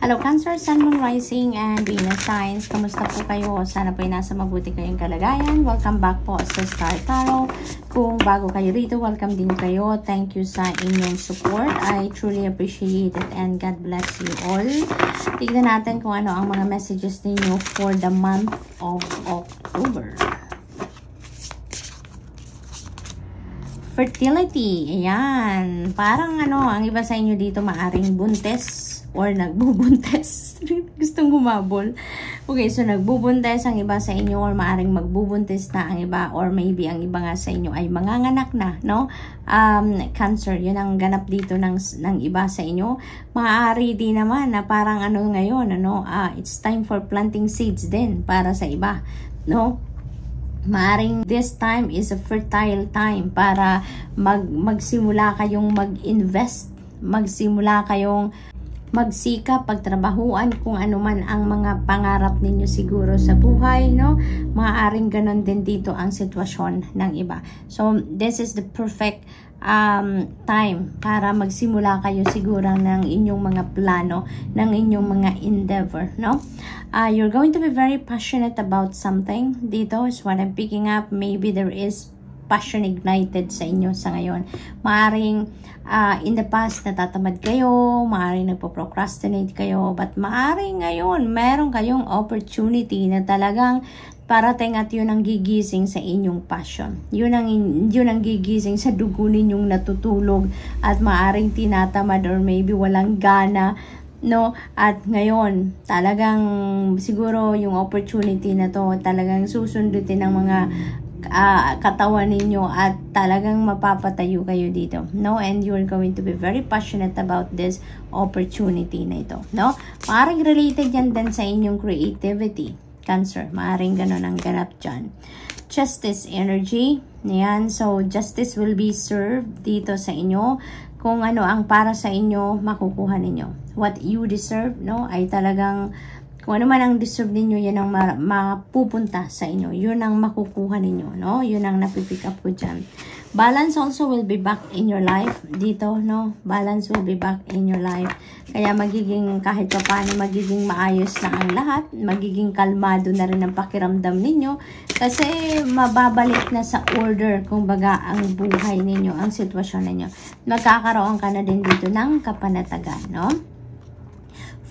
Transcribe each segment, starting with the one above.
Hello Cancer, Sun, Moon, Rising, and Venus signs. Kamusta po kayo? Sana po ay nasa mabuti kayong kalagayan. Welcome back po sa Star Tarot. Kung bago kayo rito, welcome din kayo. Thank you sa inyong support. I truly appreciate it and God bless you all. Tignan natin kung ano ang mga messages ninyo for the month of October. Fertility. Ayan. Parang ang iba sa inyo dito maaring buntes or nagbubuntes. Gustong humabol. Okay, so nagbubuntes ang iba sa inyo or maaring magbubuntes na ang iba or maybe ang iba nga sa inyo ay manganganak na, no? Cancer, yun ang ganap dito ng iba sa inyo. Maaari din naman na parang ngayon, it's time for planting seeds din para sa iba, no? Maaring this time is a fertile time para magsimula kayong mag-invest, magsimula kayong magsikap, pagtrabahuan kung ano man ang mga pangarap ninyo siguro sa buhay, no? Maaaring ganon din dito ang sitwasyon ng iba. So, this is the perfect time para magsimula kayo siguro ng inyong mga plano, ng inyong mga endeavor, no? You're going to be very passionate about something. Dito is what I'm picking up. Maybe there is passion ignited sa inyo sa ngayon. Maaring in the past natatamad kayo, maaring nagpo-procrastinate kayo, but maaring ngayon meron kayong opportunity na talagang parating at yun ang gigising sa inyong passion. Yun ang gigising sa dugo ninyong natutulog at maaring tinatamad or maybe walang gana, no? At ngayon, talagang siguro yung opportunity na to talagang susundutin ng mga katawan ninyo at talagang mapapatayo kayo dito, no? And you're going to be very passionate about this opportunity na ito, no? Maaring related yan din sa inyong creativity, Cancer. Maaring ganon ang ganap dyan. Justice energy, yan. So justice will be served dito sa inyo. Kung ano ang para sa inyo, makukuha ninyo. What you deserve, no? Ay talagang kung ano man ang deserve ninyo, yan ang mapupunta sa inyo. Yun ang makukuha ninyo, no? Yun ang napipick up ko dyan. Balance also will be back in your life. Dito, no? Balance will be back in your life. Kaya magiging kahit pa paano, magiging maayos na ang lahat. Magiging kalmado na rin ang pakiramdam ninyo. Kasi mababalik na sa order, kumbaga, ang buhay ninyo, ang sitwasyon ninyo. Magkakaroon ka na din dito ng kapanatagan, no?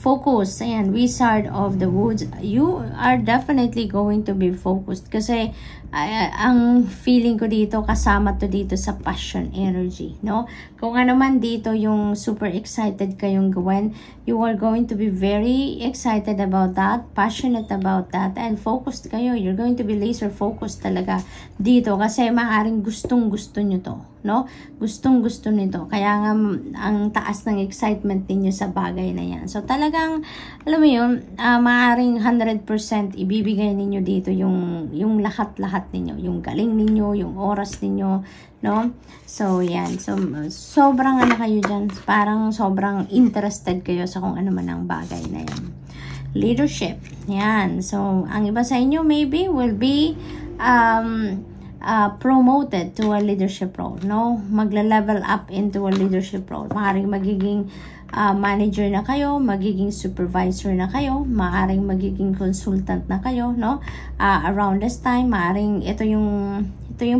Focus, ayan, Wizard of the Woods. You are definitely going to be focused kasi ang feeling ko dito, kasama to dito sa passion energy, no? Kung ano man dito yung super excited kayong gawin, you are going to be very excited about that, passionate about that, and focused kayo. You're going to be laser focused talaga dito kasi maaaring gustong-gusto nyo to, no? Gustong-gusto nito. Kaya nga ang taas ng excitement ninyo sa bagay na yan. So talagang, alam mo yun, maaaring 100% ibibigay ninyo dito yung lahat-lahat ninyo. Yung galing ninyo, yung oras ninyo, no? So, yan. So, sobrang kayo dyan. Parang sobrang interested kayo sa kung ano man ang bagay na yan. Leadership. Yan. So, ang iba sa inyo maybe will be promoted to a leadership role, no? Magla-level up into a leadership role. Maaaring magiging manager na kayo, magiging supervisor na kayo, maaaring magiging consultant na kayo, no? Around this time, maaaring ito yung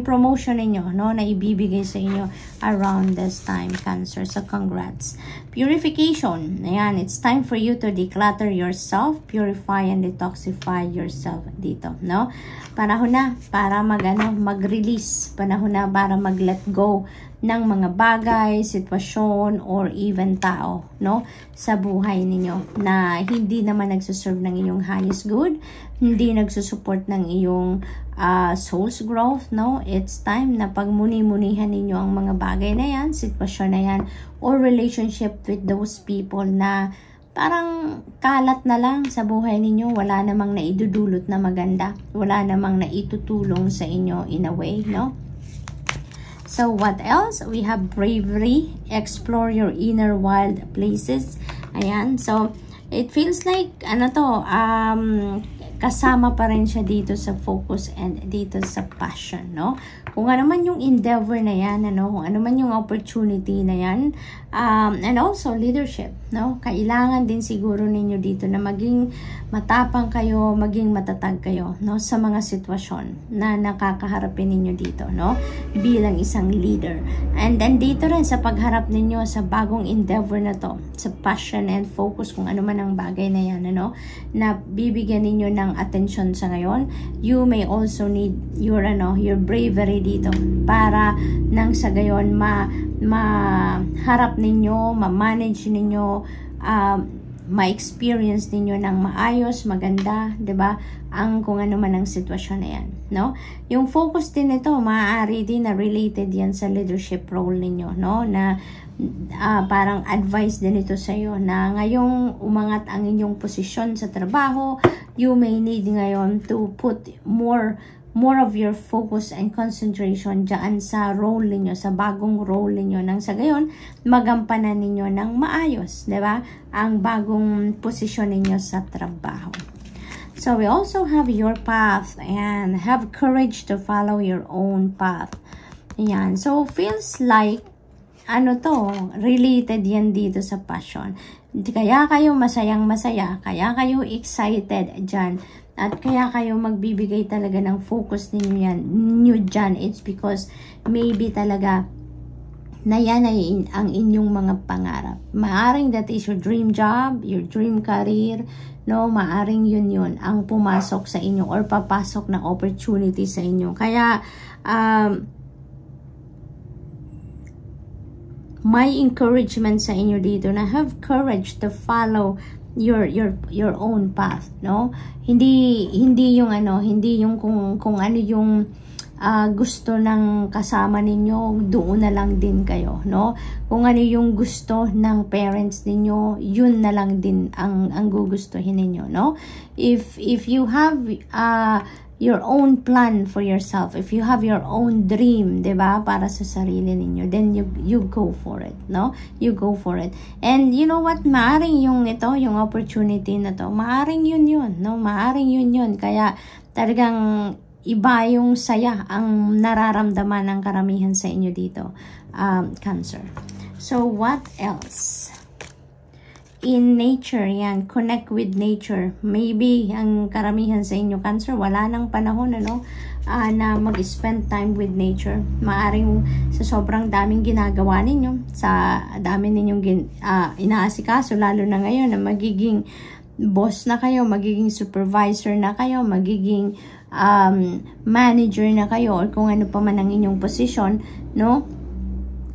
promotion ninyo, no? Na ibibigay sa inyo around this time, Cancer. So, congrats. Purification. Ayan, it's time for you to declutter yourself, purify and detoxify yourself dito, no? Panahon na para mag-release. Panahon na para mag-let go ng mga bagay, sitwasyon, or even tao, no? Sa buhay ninyo na hindi naman nagsuserve ng iyong highest good, hindi nagsusupport ng iyong soul's growth, no? It's time na pagmuni-munihan ninyo ang mga bagay na yan, sitwasyon na yan, or relationship with those people na parang kalat na lang sa buhay ninyo, wala namang naidudulot na maganda, wala namang naitutulong sa inyo in a way, no? So, what else? We have bravery. Explore your inner wild places. Ayan. So, it feels like, kasama pa rin siya dito sa focus and dito sa passion, no? Kung ano man yung endeavor na yan, ano, kung ano man yung opportunity na yan, and also leadership, no? Kailangan din siguro ninyo dito na maging matapang kayo, maging matatag kayo, no? Sa mga sitwasyon na nakakaharapin ninyo dito, no? Bilang isang leader. And then dito rin sa pagharap ninyo sa bagong endeavor na to, sa passion and focus, kung ano man ang bagay na yan, ano, na bibigyan ninyo ng attention sa ngayon, you may also need your bravery dito para nang sa gayon maharap ninyo, ma-manage ninyo, ma-experience ninyo ng maayos, maganda, 'di ba? Ang kung ano man ang sitwasyon na yan, no? Yung focus din nito, maaari din na related yan sa leadership role ninyo, no? Na parang advice din ito sa iyo na ngayong umangat ang inyong posisyon sa trabaho, you may need ngayon to put more of your focus and concentration dyan sa role ninyo, sa bagong role ninyo, nang sa gayon magampanan ninyo ng maayos, di ba? Ang bagong posisyon ninyo sa trabaho. So we also have your path and have courage to follow your own path. Ayan. So feels like ano to, related yan dito sa passion. Kaya kayo masayang-masaya, kaya kayo excited dyan, at kaya kayo magbibigay talaga ng focus ninyo dyan. It's because maybe talaga na yan ay ang inyong mga pangarap. Maaring that is your dream job, your dream career, no? Maaring yun ang pumasok sa inyo or papasok na opportunity sa inyo. Kaya, my encouragement sa inyo dito na have courage to follow your own path, no? Hindi yung hindi yung kung ano yung gusto ng kasama ninyo, doon na lang din kayo, no? Kung ano yung gusto ng parents ninyo, yun na lang din ang gugustuhin ninyo, no? If you have your own plan for yourself, if you have your own dream, 'di ba, para sa sarili ninyo, then you go for it, no? You go for it. And you know what, maaring yung opportunity na to, maaring yun, no? Maaring yun. Kaya talagang iba yung saya ang nararamdaman ng karamihan sa inyo dito, Cancer. So what else? In nature, yan, connect with nature. Maybe ang karamihan sa inyo, Cancer, wala nang panahon, ano, na mag-spend time with nature. Maaring sa sobrang daming ginagawa ninyo, sa dami ninyong inaasikaso, lalo na ngayon na magiging boss na kayo, magiging supervisor na kayo, magiging manager na kayo, or kung ano pa man ang inyong posisyon, no?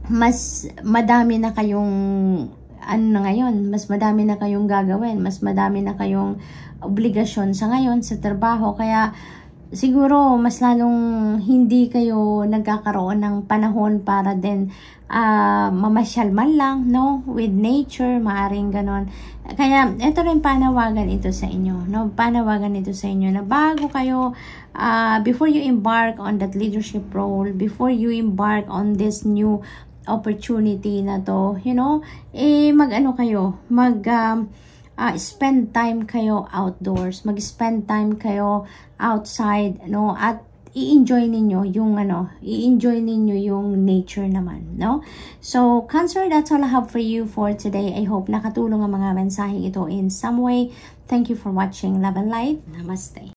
Mas madami na kayong mas madami na kayong gagawin, mas madami na kayong obligasyon sa ngayon sa trabaho, kaya siguro mas lalong hindi kayo nagkakaroon ng panahon para din mamasyal man lang, no, with nature, maaring ganon. Kaya ito rin panawagan ito sa inyo, no, panawagan ito sa inyo na bago kayo before you embark on that leadership role, before you embark on this new opportunity na to, you know, spend time kayo outdoors, mag-spend time kayo outside, no, at i-enjoy ninyo yung nature naman, no? So, Cancer, that's all I have for you for today. I hope nakatulong ang mga mensaheng ito in some way. Thank you for watching. Love and light. Namaste.